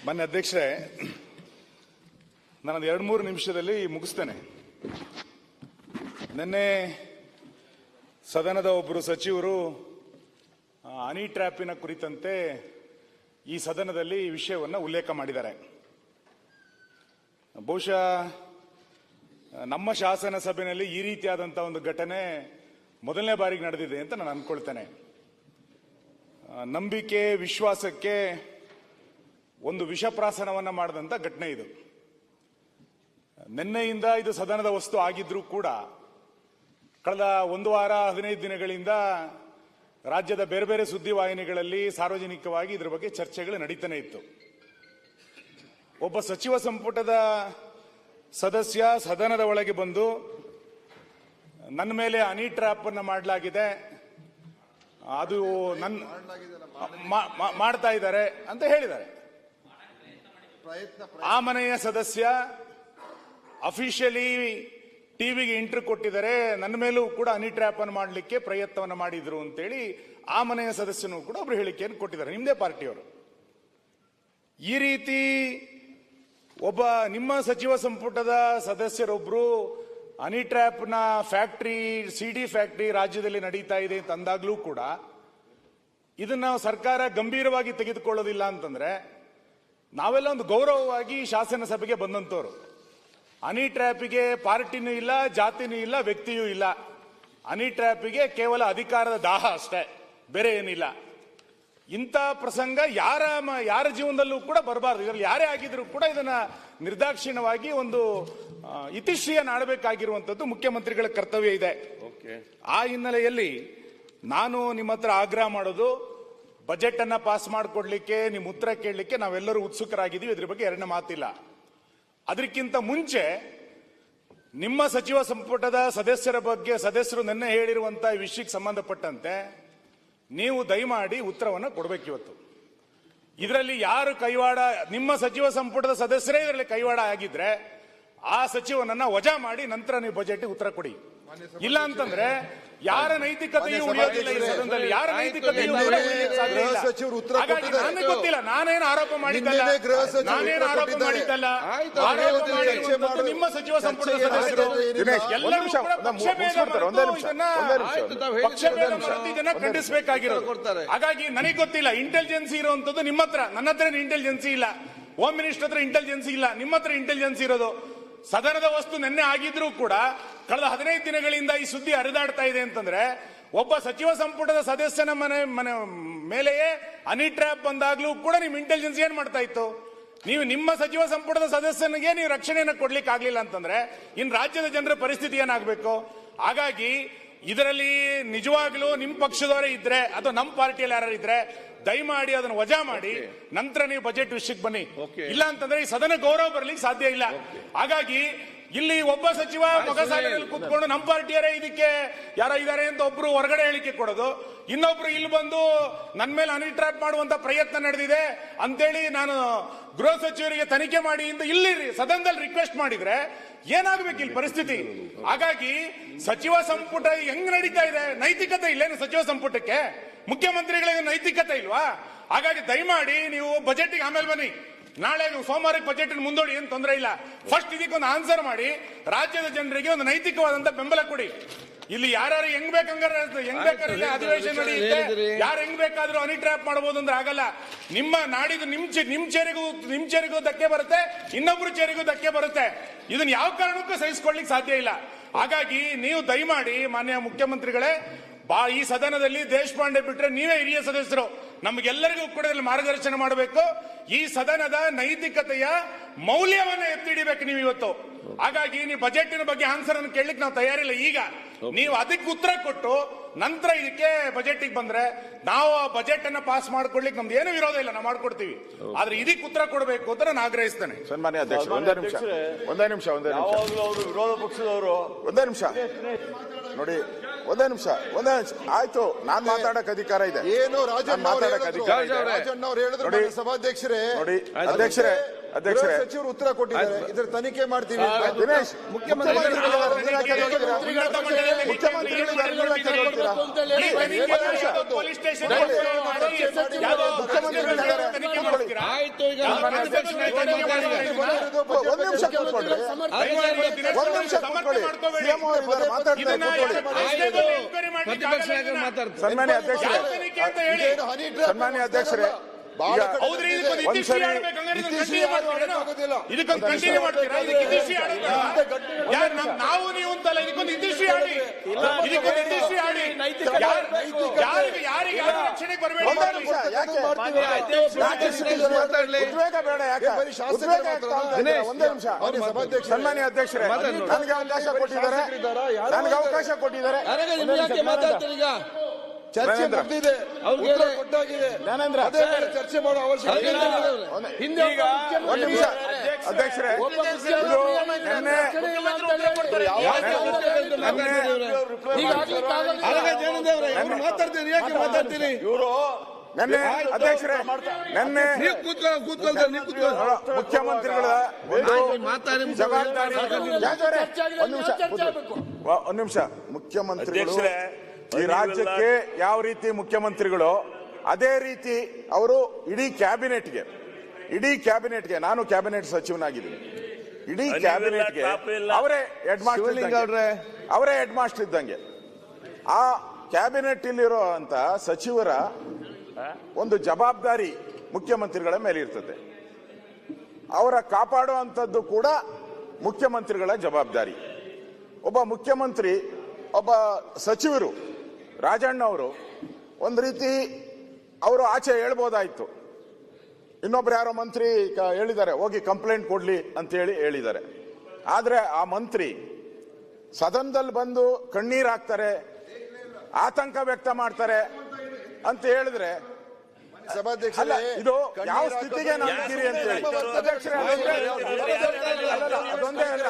ಮಾನ್ಯ ಅಧ್ಯಕ್ಷರೇ, ನಾನು 2-3 ನಿಮಿಷದಲ್ಲಿ ಮುಗಿಸ್ತೇನೆ. ನಿನ್ನೆ ಸದನದ ಒಬ್ಬರು ಸಚಿವರು ಹನಿ ಟ್ರ್ಯಾಪಿನ ಕುರಿತಂತೆ ಈ ಸದನದಲ್ಲಿ ಈ ವಿಷಯವನ್ನು ಉಲ್ಲೇಖ ಮಾಡಿದ್ದಾರೆ. ಬಹುಶಃ ನಮ್ಮ ಶಾಸನ ಸಭೆಯಲ್ಲಿ ಈ ರೀತಿಯಾದಂತಹ ಒಂದು ಘಟನೆ ಮೊದಲನೇ ಬಾರಿಗೆ ನಡೆದಿದೆ ಅಂತ ನಾನು ಅನ್ಕೊಳ್ತೇನೆ. ನಂಬಿಕೆ ವಿಶ್ವಾಸಕ್ಕೆ ಒಂದು ವಿಷಪ್ರಾಸನವನ್ನ ಮಾಡಿದಂತ ಘಟನೆ ಇದು. ನಿನ್ನೆಯಿಂದ ಇದು ಸದನದ ವಸ್ತು ಆಗಿದ್ರೂ ಕೂಡ ಕಳೆದ 1 ವಾರ 15 ದಿನಗಳಿಂದ ರಾಜ್ಯದ ಬೇರೆ ಬೇರೆ ಸುದ್ದಿವಾಹಿನಿಗಳಲ್ಲಿ ಸಾರ್ವಜನಿಕವಾಗಿ ಇದರ ಬಗ್ಗೆ ಚರ್ಚೆಗಳು ನಡೀತಾನೆ ಇತ್ತು. ಒಬ್ಬ ಸಚಿವ ಸಂಪುಟದ ಸದಸ್ಯ ಸದನದ ಒಳಗೆ ಬಂದು ನನ್ನ ಮೇಲೆ ಹನಿ ಟ್ರ್ಯಾಪ್ ಅನ್ನು ಮಾಡಲಾಗಿದೆ, ಅದು ಮಾಡ್ತಾ ಇದ್ದಾರೆ ಅಂತ ಹೇಳಿದ್ದಾರೆ. ಆ ಮನೆಯ ಸದಸ್ಯ ಅಫಿಷಿಯಲಿ ಟಿವಿಗೆ ಇಂಟರ್ವ್ಯೂ ಕೊಟ್ಟಿದ್ದಾರೆ, ನನ್ನ ಮೇಲೂ ಕೂಡ ಹನಿ ಟ್ರ್ಯಾಪ್ ಅನ್ನು ಮಾಡಲಿಕ್ಕೆ ಪ್ರಯತ್ನವನ್ನು ಮಾಡಿದ್ರು ಅಂತೇಳಿ ಆ ಮನೆಯ ಸದಸ್ಯನೂ ಕೂಡ ಒಬ್ರು ಹೇಳಿಕೆಯನ್ನು ಕೊಟ್ಟಿದ್ದಾರೆ, ನಿಮ್ಮದೇ ಪಾರ್ಟಿಯವರು. ಈ ರೀತಿ ಒಬ್ಬ ನಿಮ್ಮ ಸಚಿವ ಸಂಪುಟದ ಸದಸ್ಯರೊಬ್ರು ಹನಿ ಟ್ರ್ಯಾಪ್ನ ಫ್ಯಾಕ್ಟರಿ, ಸಿಡಿ ಫ್ಯಾಕ್ಟರಿ ರಾಜ್ಯದಲ್ಲಿ ನಡೀತಾ ಇದೆ ಅಂತ ಅಂದಾಗ್ಲೂ ಕೂಡ ಇದನ್ನ ಸರ್ಕಾರ ಗಂಭೀರವಾಗಿ ತೆಗೆದುಕೊಳ್ಳೋದಿಲ್ಲ ಅಂತಂದ್ರೆ, ನಾವೆಲ್ಲ ಒಂದು ಗೌರವವಾಗಿ ಶಾಸನ ಸಭೆಗೆ ಬಂದಂತವ್ರು. ಹನಿ ಟ್ರ್ಯಾಪಿಗೆ ಪಾರ್ಟಿನೂ ಇಲ್ಲ, ಜಾತಿನೂ ಇಲ್ಲ, ವ್ಯಕ್ತಿಯೂ ಇಲ್ಲ. ಹನಿ ಟ್ರ್ಯಾಪಿಗೆ ಕೇವಲ ಅಧಿಕಾರದ ದಾಹ ಅಷ್ಟೇ, ಬೇರೆ ಏನಿಲ್ಲ. ಇಂಥ ಪ್ರಸಂಗ ಯಾರ ಜೀವನದಲ್ಲೂ ಕೂಡ ಬರಬಾರ್ದು. ಇದರಲ್ಲಿ ಯಾರೇ ಆಗಿದ್ರು ಕೂಡ ಇದನ್ನ ನಿರ್ದಾಕ್ಷಿಣ್ಯವಾಗಿ ಒಂದು ಇತಿಶ್ರೀಯನ್ನು ಆಡಬೇಕಾಗಿರುವಂತದ್ದು ಮುಖ್ಯಮಂತ್ರಿಗಳ ಕರ್ತವ್ಯ ಇದೆ. ಆ ಹಿನ್ನೆಲೆಯಲ್ಲಿ ನಾನು ನಿಮ್ಮ ಹತ್ರ ಆಗ್ರಹ ಮಾಡೋದು, ಬಜೆಟ್ ಅನ್ನ ಪಾಸ್ ಮಾಡಿಕೊಡ್ಲಿಕ್ಕೆ, ನಿಮ್ಮ ಉತ್ತರ ಕೇಳಲಿಕ್ಕೆ ನಾವೆಲ್ಲರೂ ಉತ್ಸುಕರಾಗಿದ್ದೀವಿ, ಇದ್ರ ಬಗ್ಗೆ ಎರಡನೇ ಮಾತಿಲ್ಲ. ಅದಕ್ಕಿಂತ ಮುಂಚೆ ನಿಮ್ಮ ಸಚಿವ ಸಂಪುಟದ ಸದಸ್ಯರ ಬಗ್ಗೆ ಸದಸ್ಯರು ನಿನ್ನೆ ಹೇಳಿರುವಂತಹ ವಿಷಯಕ್ಕೆ ಸಂಬಂಧಪಟ್ಟಂತೆ ನೀವು ದಯಮಾಡಿ ಉತ್ತರವನ್ನು ಕೊಡಬೇಕು. ಇವತ್ತು ಇದರಲ್ಲಿ ಯಾರು ಕೈವಾಡ, ನಿಮ್ಮ ಸಚಿವ ಸಂಪುಟದ ಸದಸ್ಯರೇ ಇದರಲ್ಲಿ ಕೈವಾಡ ಆಗಿದ್ರೆ ಆ ಸಚಿವನನ್ನ ವಜಾ ಮಾಡಿ ನಂತರ ನೀವು ಬಜೆಟ್ ಉತ್ತರ ಕೊಡಿ. ಇಲ್ಲ ಅಂತಂದ್ರೆ ಯಾರ ನೈತಿಕತೆಯೂ ಉಳಿಯೋದಿಲ್ಲ ಈ ಸದನದಲ್ಲಿ, ಯಾರ ನೈತಿಕತೆಯೂ ನನಗೆ ಗೊತ್ತಿಲ್ಲ. ನಾನೇನು ಆರೋಪ ಮಾಡಿದ್ದಲ್ಲ, ನಿಮ್ಮ ಸಚಿವ ಸಂಪುಟದ ಸದಸ್ಯರು ಎಲ್ಲರೂ ಇದನ್ನ ಖಂಡಿಸಬೇಕಾಗಿರೋದು. ಹಾಗಾಗಿ ನನಗೆ ಗೊತ್ತಿಲ್ಲ, ಇಂಟೆಲಿಜೆನ್ಸಿ ಇರುವಂತದ್ದು ನಿಮ್ಮ ಹತ್ರ, ನನ್ನ ಹತ್ರ ಇಂಟೆಲಿಜೆನ್ಸಿ ಇಲ್ಲ, ಹೋಮ್ ಮಿನಿಸ್ಟರ್ ಹತ್ರ ಇಂಟೆಲಿಜೆನ್ಸಿ ಇಲ್ಲ, ನಿಮ್ಮ ಹತ್ರ ಇಂಟೆಲಿಜೆನ್ಸಿ ಇರೋದು. ಸದನದ ವಸ್ತು ನಿನ್ನೆ ಆಗಿದ್ರೂ ಕೂಡ ಕಳೆದ 15 ದಿನಗಳಿಂದ ಈ ಸುದ್ದಿ ಹರಿದಾಡ್ತಾ ಇದೆ ಅಂತಂದ್ರೆ, ಒಬ್ಬ ಸಚಿವ ಸಂಪುಟದ ಸದಸ್ಯನ ಮನೆ ಮೇಲೆಯೇ ಹನಿ ಟ್ರ್ಯಾಪ್ ಬಂದಾಗ್ಲೂ ಕೂಡ ನಿಮ್ ಇಂಟೆಲಿಜೆನ್ಸ್ ಏನ್ ಮಾಡ್ತಾ ಇತ್ತು? ನೀವು ನಿಮ್ಮ ಸಚಿವ ಸಂಪುಟದ ಸದಸ್ಯನಿಗೆ ನೀವು ರಕ್ಷಣೆಯನ್ನು ಕೊಡ್ಲಿಕ್ಕೆ ಆಗ್ಲಿಲ್ಲ ಅಂತಂದ್ರೆ ಇನ್ ರಾಜ್ಯದ ಜನರ ಪರಿಸ್ಥಿತಿ ಏನಾಗಬೇಕು? ಹಾಗಾಗಿ ಇದರಲ್ಲಿ ನಿಜವಾಗ್ಲೂ ನಿಮ್ ಪಕ್ಷದವರೇ ಇದ್ರೆ ಅಥವಾ ನಮ್ಮ ಪಾರ್ಟಿಯಲ್ಲಿ ಯಾರು ಇದ್ರೆ ದಯಮಾಡಿ ಅದನ್ನು ವಜಾ ಮಾಡಿ ನಂತರ ನೀವು ಬಜೆಟ್ ವಿಷಯಕ್ಕೆ ಬನ್ನಿ. ಇಲ್ಲ ಅಂತಂದ್ರೆ ಈ ಸದನ ಗೌರವ ಬರ್ಲಿಕ್ಕೆ ಸಾಧ್ಯ ಇಲ್ಲ. ಹಾಗಾಗಿ ಇಲ್ಲಿ ಒಬ್ಬ ಸಚಿವ ಮೊಗಸಾಲೆಯಲ್ಲಿ ಕೂತ್ಕೊಂಡು ನಮ್ಮ ಪಾರ್ಟಿಯರೇ ಇದಕ್ಕೆ ಯಾರೋ ಇದ್ದಾರೆ ಅಂತ ಒಬ್ರು ಹೊರಗಡೆ ಹೇಳಿಕೆ ಕೊಡೋದು, ಇನ್ನೊಬ್ರು ಇಲ್ಲಿ ಬಂದು ನನ್ನ ಮೇಲೆ ಹನಿ ಟ್ರ್ಯಾಪ್ ಮಾಡುವಂತ ಪ್ರಯತ್ನ ನಡೆದಿದೆ ಅಂತೇಳಿ ನಾನು ಗೃಹ ಸಚಿವರಿಗೆ ತನಿಖೆ ಮಾಡಿ ಅಂತ ಇಲ್ಲಿ ಸದನದಲ್ಲಿ ರಿಕ್ವೆಸ್ಟ್ ಮಾಡಿದ್ರೆ ಏನಾಗಬೇಕು ಇಲ್ಲಿ ಪರಿಸ್ಥಿತಿ? ಹಾಗಾಗಿ ಸಚಿವ ಸಂಪುಟ ಹೆಂಗ್ ನಡೀತಾ ಇದೆ? ನೈತಿಕತೆ ಇಲ್ಲೇನು ಸಚಿವ ಸಂಪುಟಕ್ಕೆ? ಮುಖ್ಯಮಂತ್ರಿಗಳಿಗೆ ನೈತಿಕತೆ ಇಲ್ವಾ? ಹಾಗಾಗಿ ದಯಮಾಡಿ ನೀವು ಬಜೆಟ್ಗೆ ಆಮೇಲೆ ಬನ್ನಿ, ನಾಳೆ ಸೋಮವಾರಕ್ಕೆ ಬಜೆಟ್ ಮುಂದೂಡಿ, ಏನು ತೊಂದರೆ ಇಲ್ಲ. ಫಸ್ಟ್ ಇದಕ್ಕೊಂದು ಆನ್ಸರ್ ಮಾಡಿ ರಾಜ್ಯದ ಜನರಿಗೆ ಒಂದು ನೈತಿಕವಾದಂತ ಬೆಂಬಲ ಕೊಡಿ. ಇಲ್ಲಿ ಯಾರು ಹೆಂಗ್ ಬೇಕಾದ್ರೆ ಅಧಿವೇಶನ ನಡೆಯುತ್ತೆ, ಯಾರು ಹೆಂಗ್ ಬೇಕಾದ್ರೂ ಹನಿ ಟ್ರ್ಯಾಪ್ ಮಾಡಬಹುದು ಅಂದ್ರೆ ಆಗಲ್ಲ. ನಿಮ್ಮ ನಾಡಿದು ನಿಮ್ ಚೇರಿಗೂ ಧಕ್ಕೆ ಬರುತ್ತೆ, ಇನ್ನೊಬ್ರು ಚೇರಿಗೂ ಧಕ್ಕೆ ಬರುತ್ತೆ. ಇದನ್ನ ಯಾವ ಕಾರಣಕ್ಕೂ ಸಹಿಸಿಕೊಳ್ಳಿಕ್ಕೆ ಸಾಧ್ಯ ಇಲ್ಲ. ಹಾಗಾಗಿ ನೀವು ದಯಮಾಡಿ ಮಾನ್ಯ ಮುಖ್ಯಮಂತ್ರಿಗಳೇ, ಈ ಸದನದಲ್ಲಿ ದೇಶಪಾಂಡೆ ಬಿಟ್ರೆ ನೀವೇ ಹಿರಿಯ ಸದಸ್ಯರು, ನಮಗೆಲ್ಲರಿಗೂ ಕೂಡ ಮಾರ್ಗದರ್ಶನ ಮಾಡಬೇಕು. ಈ ಸದನದ ನೈತಿಕತೆಯ ಮೌಲ್ಯವನ್ನ ಎತ್ತಿಡಿಬೇಕು ನೀವು ಇವತ್ತು. ಹಾಗಾಗಿ ನೀವು ಬಜೆಟಿನ ಬಗ್ಗೆ ಆನ್ಸರ್ ಅನ್ನು ಕೇಳಲಿಕ್ಕೆ ನಾವು ತಯಾರಿಲ್ಲ. ಈಗ ನೀವು ಅದಕ್ಕೆ ಉತ್ತರ ಕೊಟ್ಟು ನಂತರ ಇದಕ್ಕೆ ಬಜೆಟ್ ಬಂದ್ರೆ ನಾವು ಆ ಬಜೆಟ್ ಅನ್ನ ಪಾಸ್ ಮಾಡ್ಕೊಡ್ಲಿಕ್ಕೆ ನಮ್ದು ಏನು ವಿರೋಧ ಇಲ್ಲ, ನಾವು ಮಾಡ್ಕೊಡ್ತೀವಿ. ಆದ್ರೆ ಇದಕ್ಕೆ ಉತ್ತರ ಕೊಡಬೇಕು ಅಂತ ನಾನು ಆಗ್ರಹಿಸ್ತೇನೆ. ಸನ್ಮಾನ್ಯ ಅಧ್ಯಕ್ಷ, ಒಂದೇ ನಿಮಿಷ ವಿರೋಧ ಪಕ್ಷದವರು ಒಂದೇ ನಿಮಿಷ ನೋಡಿ, ಒಂದೇ ನಿಮಿಷ ಆಯ್ತು. ನಾನ್ ಮಾತಾಡಕ್ ಅಧಿಕಾರ ಇದೆ. ಏನು ರಾಜಣ್ಣ ಮಾತಾಡಕ್ ಅಧಿಕಾರ ಇದೆ. ರಾಜಣ್ಣ ಅವ್ರು ಹೇಳಿದ್ರು ಸಭಾಧ್ಯಕ್ಷರೇ ನೋಡಿ, ಅಧ್ಯಕ್ಷರೇ ಅಧ್ಯಕ್ಷರೇ ಸಚಿವರು ಉತ್ತರ ಕೊಟ್ಟಿದ್ದಾರೆ, ಇದ್ರ ತನಿಖೆ ಮಾಡ್ತೀವಿ. ದಿನೇಶ್ ಪೊಲೀಸ್ ಸ್ಟೇಷನ್ ಆಯ್ತು. ಈಗ ಒಂದ್ ನಿಮಿಷ ಕೂತ್ಕೊಳ್ಳಿ, ಪ್ರತಿಪಕ್ಷ ನಾಯಕರು ಮಾತಾಡ್ತಾರೆ. ಸನ್ಮಾನ್ಯ ಅಧ್ಯಕ್ಷರೇ, ಸನ್ಮಾನ್ಯ ಅಧ್ಯಕ್ಷರೇ, ಹೌದ್ರಿ, ಇದಕ್ಕೊಂದು ಇತಿಶ್ರೀ ಆಡ್ಬೇಕು. ಇದಕ್ಕೊಂದು ಕಂಟಿನ್ಯೂ ಮಾಡ್ತೀರಾ? ಇದಕ್ಕೆ ಇತಿಶ್ರೀ ಆಡೋದು ನಾವು ನೀವು ಅಂತಲ್ಲ, ಇದಕ್ಕೊಂದು ಇತಿಶ್ರೀ ಆಡಿ, ಇದಕ್ಕೊಂದು ಇತಿಶ್ರೀ ಆಡಿ. ಯಾರಿಗೆ ರಕ್ಷಣೆಗೆ ಬರಬೇಡ. ಉದ್ವೇಗ ಬೇಡ, ಯಾಕೆ ಉದ್ವೇಗ ಆಗ್ತಾ ಉಂಟು? ಒಂದೇ ನಿಮಿಷ. ಸನ್ಮಾನ್ಯ ಅಧ್ಯಕ್ಷರೇ, ನನಗೆ ಅವಕಾಶ ಕೊಟ್ಟಿದ್ದಾರೆ, ನನಗೆ ಅವಕಾಶ ಕೊಟ್ಟಿದ್ದಾರೆ. ಮಾತಾಡ್ತೀರಿ? ಚರ್ಚೆ ಮುಗಿದಿದೆ, ಉತ್ತರ ಕೊಟ್ಟಾಗಿದೆ. ಜ್ಞಾನೇಂದ್ರ, ಚರ್ಚೆ ಮಾಡೋ ಅವಶ್ಯಕತೆ ಇಲ್ಲ. ಒಂದು ನಿಮಿಷ ಅಧ್ಯಕ್ಷರೇ, ಇದು ನಿನ್ನೆ ಮಾತಾಡ್ತೀರಿ? ಯಾಕೆ ಮಾತಾಡ್ತೀರಿ? ಇವರು ನಿನ್ನೆ ಅಧ್ಯಕ್ಷರೇ, ನಿನ್ನೆ ಮುಖ್ಯಮಂತ್ರಿಗಳ ಒಂದು ಜವಾಬ್ದಾರಿ. ಒಂದು ನಿಮಿಷ. ಮುಖ್ಯಮಂತ್ರಿಗಳು ಈ ರಾಜ್ಯಕ್ಕೆ ಯಾವ ರೀತಿ ಮುಖ್ಯಮಂತ್ರಿಗಳು, ಅದೇ ರೀತಿ ಅವರು ಇಡೀ ಕ್ಯಾಬಿನೆಟ್ಗೆ ನಾನು ಕ್ಯಾಬಿನೆಟ್ ಸಚಿವನಾಗಿದ್ದೀನಿ, ಇಡೀ ಕ್ಯಾಬಿನೆಟ್ಗೆ ಅವರೇ ಹೆಡ್ ಮಾಸ್ಟರ್ ಇದ್ದಂಗೆ. ಆ ಕ್ಯಾಬಿನೆಟ್ ಇಲ್ಲಿರೋ ಅಂತ ಸಚಿವರ ಒಂದು ಜವಾಬ್ದಾರಿ ಮುಖ್ಯಮಂತ್ರಿಗಳ ಮೇಲೆ ಇರ್ತದೆ. ಅವರ ಕಾಪಾಡುವಂಥದ್ದು ಕೂಡ ಮುಖ್ಯಮಂತ್ರಿಗಳ ಜವಾಬ್ದಾರಿ. ಒಬ್ಬ ಮುಖ್ಯಮಂತ್ರಿ, ಒಬ್ಬ ಸಚಿವರು, ರಾಜಣ್ಣ ಅವರು ಒಂದು ರೀತಿ ಅವರು ಆಚೆ ಹೇಳ್ಬೋದಾಯ್ತು. ಇನ್ನೊಬ್ರು ಯಾರೋ ಮಂತ್ರಿ ಹೇಳಿದ್ದಾರೆ ಹೋಗಿ ಕಂಪ್ಲೇಂಟ್ ಕೊಡ್ಲಿ ಅಂತ ಹೇಳಿದ್ದಾರೆ. ಆದ್ರೆ ಆ ಮಂತ್ರಿ ಸದನದಲ್ಲಿ ಬಂದು ಕಣ್ಣೀರ್ ಹಾಕ್ತಾರೆ, ಆತಂಕ ವ್ಯಕ್ತ ಮಾಡ್ತಾರೆ ಅಂತ ಹೇಳಿದ್ರೆ ಅಲ್ಲ, ಇದು ಯಾವ ಸ್ಥಿತಿಗೆ ನಾವು ಇದ್ದೀರಿ ಅಂತ ಹೇಳಿ ಅಧ್ಯಕ್ಷರೇ, ಅದೊಂದೇ ಅಲ್ಲ,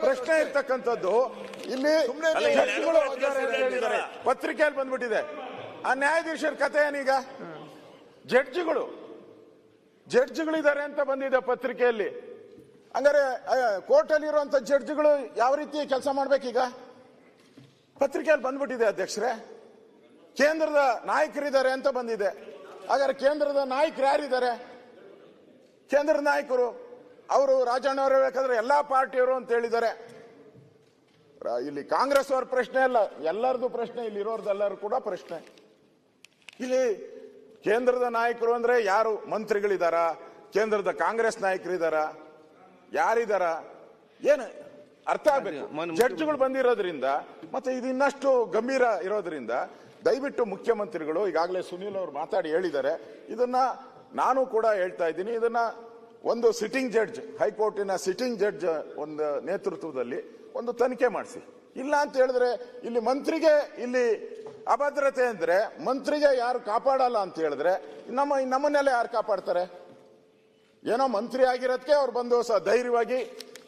ಪ್ರಶ್ನೆ ಇರ್ತಕ್ಕಂಥದ್ದು ಇಲ್ಲಿ ಜಡ್ಜ್ಗಳು ಹೇಳಿದ್ದಾರೆ, ಪತ್ರಿಕೆಯಲ್ಲಿ ಬಂದ್ಬಿಟ್ಟಿದೆ. ಆ ನ್ಯಾಯಾಧೀಶರ ಕಥೆ ಏನೀಗ? ಜಡ್ಜ್ಗಳಿದ್ದಾರೆ ಅಂತ ಬಂದಿದೆ ಪತ್ರಿಕೆಯಲ್ಲಿ. ಹಂಗಾರೆ ಕೋರ್ಟ್ ಅಲ್ಲಿ ಇರುವಂತ ಜಡ್ಜ್ಗಳು ಯಾವ ರೀತಿ ಕೆಲಸ ಮಾಡ್ಬೇಕೀಗ? ಪತ್ರಿಕೆಯಲ್ಲಿ ಬಂದ್ಬಿಟ್ಟಿದೆ ಅಧ್ಯಕ್ಷರೇ. ಕೇಂದ್ರದ ನಾಯಕರಿದ್ದಾರೆ ಅಂತ ಬಂದಿದೆ. ಹಾಗಾದ್ರೆ ಕೇಂದ್ರದ ನಾಯಕರು ಯಾರಿದ್ದಾರೆ? ಕೇಂದ್ರದ ನಾಯಕರು ಅವರು ರಾಜಣ್ಣ ಅವರು ಬೇಕಾದ್ರೆ ಎಲ್ಲಾ ಪಾರ್ಟಿಯವರು ಅಂತ ಹೇಳಿದ್ದಾರೆ. ಇಲ್ಲಿ ಕಾಂಗ್ರೆಸ್ ಅವ್ರ ಪ್ರಶ್ನೆ ಅಲ್ಲ, ಎಲ್ಲರದು ಪ್ರಶ್ನೆ, ಇಲ್ಲಿ ಇರೋರ್ದೆಲ್ಲರೂ ಕೂಡ ಪ್ರಶ್ನೆ. ಇಲ್ಲಿ ಕೇಂದ್ರದ ನಾಯಕರು ಅಂದ್ರೆ ಯಾರು? ಮಂತ್ರಿಗಳಿದಾರ? ಕೇಂದ್ರದ ಕಾಂಗ್ರೆಸ್ ನಾಯಕರಿದಾರ? ಯಾರಿದಾರ? ಏನು ಅರ್ಥ ಆಗ್ಬೇಕು. ಜಡ್ಜ್ಗಳು ಬಂದಿರೋದ್ರಿಂದ ಮತ್ತೆ ಇದು ಇನ್ನಷ್ಟು ಗಂಭೀರ ಇರೋದ್ರಿಂದ ದಯವಿಟ್ಟು ಮುಖ್ಯಮಂತ್ರಿಗಳು, ಈಗಾಗಲೇ ಸುನೀಲ್ ಅವರು ಮಾತಾಡಿ ಹೇಳಿದ್ದಾರೆ, ಇದನ್ನ ನಾನು ಕೂಡ ಹೇಳ್ತಾ ಇದ್ದೀನಿ, ಇದನ್ನ ಒಂದು ಸಿಟ್ಟಿಂಗ್ ಜಡ್ಜ್, ಹೈಕೋರ್ಟಿನ ಸಿಟ್ಟಿಂಗ್ ಜಡ್ಜ್ ಒಂದು ನೇತೃತ್ವದಲ್ಲಿ ಒಂದು ತನಿಖೆ ಮಾಡಿಸಿ. ಇಲ್ಲ ಅಂತ ಹೇಳಿದ್ರೆ ಇಲ್ಲಿ ಮಂತ್ರಿಗೆ ಇಲ್ಲಿ ಅಭದ್ರತೆ ಅಂದ್ರೆ ಮಂತ್ರಿಗೆ ಯಾರು ಕಾಪಾಡಲ್ಲ ಅಂತ ಹೇಳಿದ್ರೆ ನಮ್ಮನ್ನೆಲ್ಲ ಯಾರು ಕಾಪಾಡ್ತಾರೆ? ಏನೋ ಮಂತ್ರಿ ಆಗಿರೋದಕ್ಕೆ ಅವ್ರು ಬಂದು ಧೈರ್ಯವಾಗಿ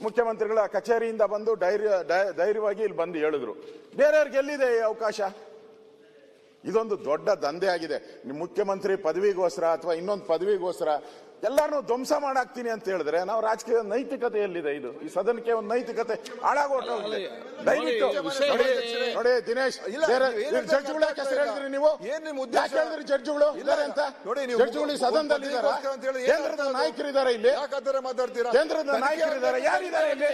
ಮುಖ್ಯಮಂತ್ರಿಗಳ ಕಚೇರಿಯಿಂದ ಬಂದು ಧೈರ್ಯವಾಗಿ ಇಲ್ಲಿ ಬಂದು ಹೇಳಿದ್ರು. ಬೇರೆಯವ್ರಿಗೆ ಎಲ್ಲಿದೆ ಈ ಅವಕಾಶ? ಇದೊಂದು ದೊಡ್ಡ ದಂಧೆ ಆಗಿದೆ. ನಿಮ್ ಮುಖ್ಯಮಂತ್ರಿ ಪದವಿಗೋಸ್ಕರ ಅಥವಾ ಇನ್ನೊಂದು ಪದವಿಗೋಸ್ಕರ ಎಲ್ಲಾರನ್ನೂ ಧ್ವಂಸ ಮಾಡಾಕ್ತೀನಿ ಅಂತ ಹೇಳಿದ್ರೆ ನಾವು ರಾಜಕೀಯ ನೈತಿಕತೆ ಎಲ್ಲಿದೆ? ಇದು ಈ ಸದನಕ್ಕೆ ಒಂದು ನೈತಿಕತೆ ಹಾಳಾಗೋಗಿದೆ. ದಯವಿಟ್ಟು ನೋಡಿ ದಿನೇಶ್, ಜಡ್ಜ್ಗಳು ಯಾಕೆ ಹೆಸರು ಹೇಳಿದ್ರಿ ನೀವು? ಯಾಕೆ ಹೇಳಿದ್ರಿ ಜಡ್ಜ್ಗಳು ಇದ್ದಾರೆ ಅಂತ? ಜಡ್ಜ್ಗಳು ಈ ಸದನದಲ್ಲಿ ಇದ್ದಾರೆ, ಕೇಂದ್ರದ ನಾಯಕರಿದ್ದಾರೆ, ಇಲ್ಲಿ ಮಾತಾಡ್ತೀರಾ? ಕೇಂದ್ರದ ನಾಯಕರಿದ್ದಾರೆ, ಯಾರಿದ್ದಾರೆ ಇಲ್ಲಿ?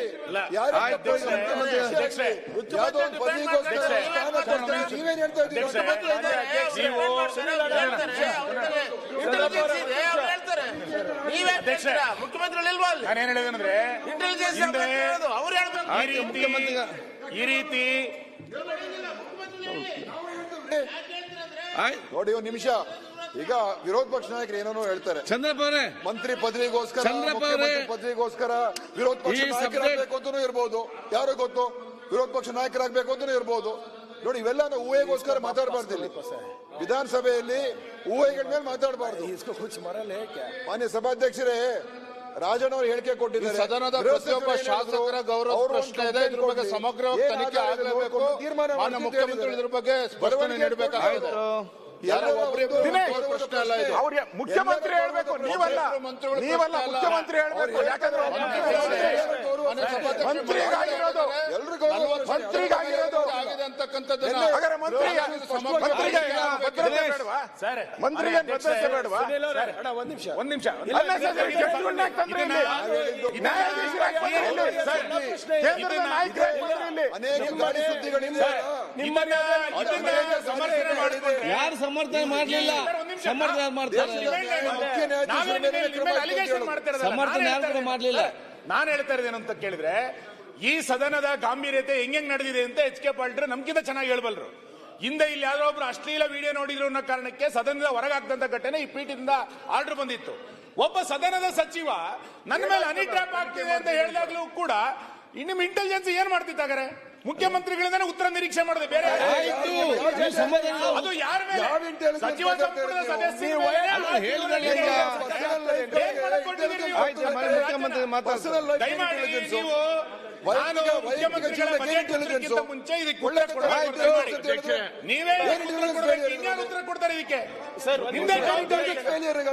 ನೀವೇನ್ ಹೇಳ್ತಾ ಇದ್ದೀರಿ? ಮುಖ್ಯಮಂತ್ರಿಗಳು ನಾನೇನ್ ಹೇಳಿದ್ರೆ ಈ ರೀತಿ ನೋಡಿ ಒಂದು ನಿಮಿಷ. ಈಗ ವಿರೋಧ ಪಕ್ಷ ನಾಯಕರು ಏನೇನೋ ಹೇಳ್ತಾರೆ. ಚಂದ್ರಪ್ಪ ಅವರೇ, ಮಂತ್ರಿ ಪದವಿಗೋಸ್ಕರ, ಪದವಿಗೋಸ್ಕರ ವಿರೋಧ ಪಕ್ಷ ನಾಯಕರಾಗಬೇಕು ಅಂತನೂ ಇರ್ಬೋದು, ಯಾರೋ ಗೊತ್ತು, ವಿರೋಧ ಪಕ್ಷ ನಾಯಕರಾಗಬೇಕು ಅಂತನೂ ಇರ್ಬೋದು. ನೋಡಿ, ಇವೆಲ್ಲ ಊಹೆಗೋಸ್ಕರ ಮಾತಾಡಬಾರ್ದು. ವಿಧಾನಸಭೆಯಲ್ಲಿ ಊಹೆಗಳ ಮೇಲೆ ಮಾತಾಡಬಾರ್ದು. ಮಾನ್ಯ ಸಭಾಧ್ಯಕ್ಷರೇ, ರಾಜಣ್ಣ ಅವರು ಹೇಳಿಕೆ ಕೊಟ್ಟಿದ್ದಾರೆ, ಸದನದ ಪ್ರತಿಯೊಬ್ಬ ಶಾಸಕರ ಗೌರವ ಪ್ರಶ್ನೆ ಇದೆ, ಇದ್ರ ಬಗ್ಗೆ ಸಮಗ್ರ ತನಿಖೆ ಆಗಲೇಬೇಕು. ಮಾನ್ಯ ಮುಖ್ಯಮಂತ್ರಿಗಳು ಇದ್ರ ಬಗ್ಗೆ ಸ್ಪಷ್ಟನೆ ನೀಡಬೇಕಾಗಿದೆ. ಮುಖ್ಯಮಂತ್ರಿ ಹೇಳ್ಬೇಕು, ನೀವಲ್ಲ ಮಂತ್ರಿಗಳು ನೀವಲ್ಲ ಪ್ರಶ್ನೆ ಅಲ್ಲ. ಮುಖ್ಯಮಂತ್ರಿ ಹೇಳ್ಬೇಕು ಯಾಕಂದ್ರೆ ಒಬ್ಬ ಮಂತ್ರಿಗಾಗಿರೋದು ಮಂತ್ರಿಗಾಗಿರೋದು ಆಗಿದೆ ಅಂತಕ್ಕಂಥದ್ದನ್ನ ಹಾಗಾದ್ರೆ ಮಂತ್ರಿಗೆ ಭದ್ರತೆ ಬೇಡವಾ ಮಂತ್ರಿಗೆ ಭದ್ರತೆ ಬೇಡವಾ ಒಂದ್ ನಿಮಿಷ Unnecessary ಜಡ್ಜ್ಗಳನ್ನ ಯಾಕ್ ತಂದ್ರಿ ಇಲ್ಲಿ? ನ್ಯಾಯಾಧೀಶರಾಗಿ ಬಂದ್ರಿ ಇಲ್ಲಿ? ಕೇಂದ್ರದ ನಾಯಕರಾಗಿ ಬಂದ್ರಿ ಇಲ್ಲಿ? ಅನೇಕ ಗಾಡಿ ಸುದ್ದಿಗಳಿಂದ ಸಮರ್ಥನೆ ಮಾಡಿಕೊಂಡ್ರೆ ಯಾರು ಸಮರ್ಥನೆ ಮಾಡ್ಲಿಲ್ಲ ಸಮರ್ಥನೆ ಮಾಡ್ತಾರೆ ಮುಖ್ಯ ನ್ಯಾಯಾಧೀಶರ ಮೇಲೆ ಕ್ರಮ ಅಲಿಗೇಷನ್ ಮಾಡ್ತಿರೋದಲ್ಲ. ಸಮರ್ಥನೆ ಯಾರು ಕೂಡ ಮಾಡ್ಲಿಲ್ಲ ನಾನು ಹೇಳ್ತಾ ಇದ್ದೇನೆ ಅಂತ ಕೇಳಿದ್ರೆ ಈ ಸದನದ ಗಾಂಭೀರ್ಯತೆ ಹೆಂಗ್ ನಡೆದಿದೆ ಅಂತ ಎಚ್ ಕೆ ಪಾಲ್ಟ್ರು ನಮ್ಗಿಂತ ಚೆನ್ನಾಗಿ ಹೇಳ್ಬಲ್ರು. ಹಿಂದೆ ಇಲ್ಲಿ ಯಾರೋ ಒಬ್ರು ಅಶ್ಲೀಲ ವಿಡಿಯೋ ನೋಡಿದ್ರು ಅನ್ನೋ ಕಾರಣಕ್ಕೆ ಸದನದ ಹೊರಗಾಗ್ತಂತ ಘಟನೆ ಈ ಪೀಠದಿಂದ ಆರ್ಡರ್ ಬಂದಿತ್ತು. ಒಬ್ಬ ಸದನದ ಸಚಿವ ನನ್ನ ಮೇಲೆ ಹನಿ ಟ್ರ್ಯಾಪ್ ಆಗ್ತಿದೆ ಅಂತ ಹೇಳಿದಾಗ್ಲೂ ಕೂಡ ನಿಮ್ ಇಂಟೆಲಿಜೆನ್ಸ್ ಏನ್ ಮಾಡ್ತಿತ್ತಾಗಾರೆ? ಮುಖ್ಯಮಂತ್ರಿಗಳಿಂದಾನೆ ಉತ್ತರ ನಿರೀಕ್ಷೆ ಮಾಡಿದೆ, ಬೇರೆ ಯಾರು? ಆಯ್ತು ನೀವು ಸಮಾಧಾನ ಅದು ಯಾರ ಮೇಲೆ? ಯಾವ intelligence ಸಚಿವ ಸಂಪುಟದ ಸದಸ್ಯರ ಮೇಲೆ ಅಲ್ಲ, ಹೇಳಿದ್ರಲ್ಲ ಈಗ. ಏನ್ ಮಾಡಕ್ ಹೊರಟಿದ್ದೀರಿ ನೀವು? ಆಯ್ತು ಮುಖ್ಯಮಂತ್ರಿ ಮಾತಾಡ್ತಾರೆ ದಯಮಾಡಿ ನೀವು ನಾನು ಮುಖ್ಯಮಂತ್ರಿಗಳ ಬಜೆಟ್ ಉತ್ತರಕ್ಕಿಂತ ಮುಂಚೆ ಇದಕ್ಕೆ ಉತ್ತರ ಕೊಡಬೇಕು ಅಂತ ಮಾಡಿ. ನೀವೇ ಉತ್ತರ ಕೊಡ್ಬೇಕು, ಇನ್ಯಾರು ಉತ್ತರ ಕೊಡ್ತಾರೆ ಇದಕ್ಕೆ? ನಿಮ್ದೇ ಜವಾಬ್ದಾರಿ.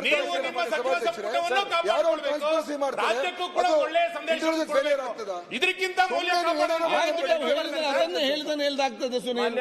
ನೀವು ನಿಮ್ಮ ಸಚಿವ ಸಂಪುಟವನ್ನು ಕಾಪಾಡಿಕೊಳ್ಬೇಕು, ರಾಜ್ಯಕ್ಕೂ ಕೂಡ ಒಳ್ಳೆಯ ಸಂದೇಶ ಕೊಡಬೇಕು. ಇದಕ್ಕಿಂತ ಮೌಲ್ಯ ಆಯ್ತು, ಹೇಳಿದಾನೆ ಹೇಳ್ದಾಗ್ತದೆ ಸುನೀಲ್.